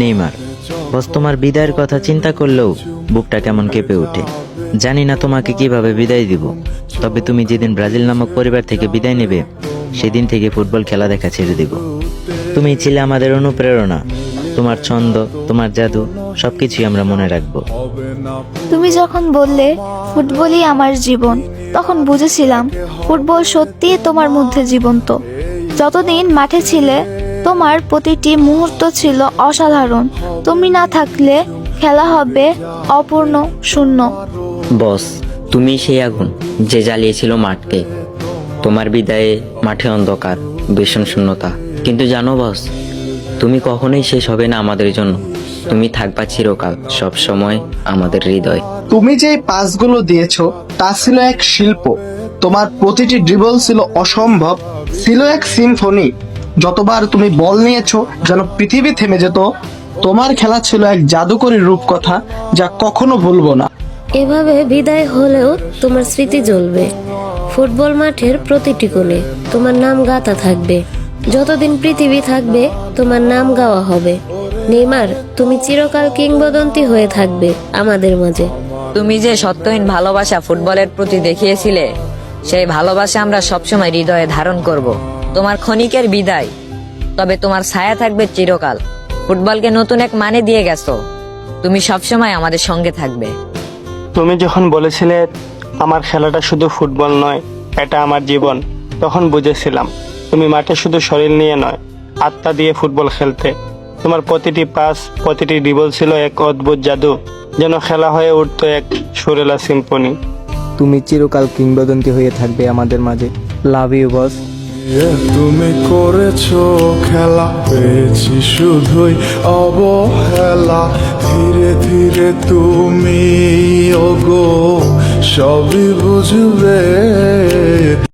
Neymar, বস তোমার বিদায়ের কথা চিন্তা করলেও বুকটা কেমন কেঁপে ওঠে। জানি না তোমাকে কিভাবে বিদায় দিব, তবে তুমি যেদিন ব্রাজিল নামক পরিবার থেকে বিদায় নেবে সেদিন থেকে ফুটবল খেলা দেখা ছেড়ে দিব। তুমি ছিলে আমাদের অনুপ্রেরণা, তোমার ছন্দ, তোমার জাদু সবকিছুই আমরা মনে রাখবো। তুমি যখন বললে ফুটবলই আমার জীবন, তখন বুঝেছিলাম ফুটবল সত্যিই তোমার মধ্যে জীবন্ত। যতদিন মাঠে ছিলে তোমার প্রতিটি মুহূর্ত ছিল অসাধারণ। তুমি না থাকলে খেলা হবে অপূর্ণ, শূন্য। বস, তুমি সেই আগুন যে জ্বালিয়েছিল মাঠকে। তোমার বিদায়ে মাঠে অন্ধকার, ভীষণ শূন্যতা। কিন্তু জানো বস, তুমি কখনোই শেষ হবে না আমাদের জন্য। তুমি থাকবা চিরকাল, সব সময় আমাদের হৃদয়। তুমি যে পাসগুলো দিয়েছো তা ছিল এক শিল্প। তোমার প্রতিটি ড্রিবল ছিল অসম্ভব, ছিল এক সিম্ফনি। যতবার তুমি বল নিয়েছো যেন পৃথিবী থেমে যেত। তোমার খেলা ছিল এক জাদুকরী রূপকথা, যা কখনো ভুলবো না। এভাবে বিদায় হলেও তোমার স্মৃতি জ্বলবে ফুটবল মাঠের প্রতিটি কোণে। তোমার নাম গাঁথা থাকবে, যতদিন পৃথিবী থাকবে তোমার নাম গাওয়া হবে। নেইমার, তুমি চিরকাল কিংবদন্তি হয়ে থাকবে আমাদের মাঝে। তুমি যে সত্যহীন ভালোবাসা ফুটবলের প্রতি দেখিয়েছিলে, সেই ভালোবাসা আমরা সবসময় হৃদয়ে ধারণ করব। তোমার ক্ষণিকের বিদায়, তবে তোমার ছায়া থাকবে চিরকাল। ফুটবলকে নতুন এক মানে দিয়ে গেছো, তুমি সবসময় আমাদের সঙ্গে থাকবে। তুমি যখন বলেছিলে আমার খেলাটা শুধু ফুটবল নয়, এটা আমার জীবন, তখন বুঝেছিলাম তুমি মাঠে শুধু শরীর নিয়ে নয়, আত্মা দিয়ে ফুটবল খেলতে। তোমার প্রতিটি পাস, প্রতিটি ড্রিবল ছিল এক অদ্ভুত জাদু, যেন খেলা হয়ে উঠতো এক সুরেলা সিম্ফনি। তুমি চিরকাল কিংবদন্তি হয়ে থাকবে আমাদের মাঝে। Love you boss. তুমি করেছো খেলা, পেয়েছি শুধুই অবহেলা। ধীরে ধীরে তুমি ওগো সবই বুঝবে।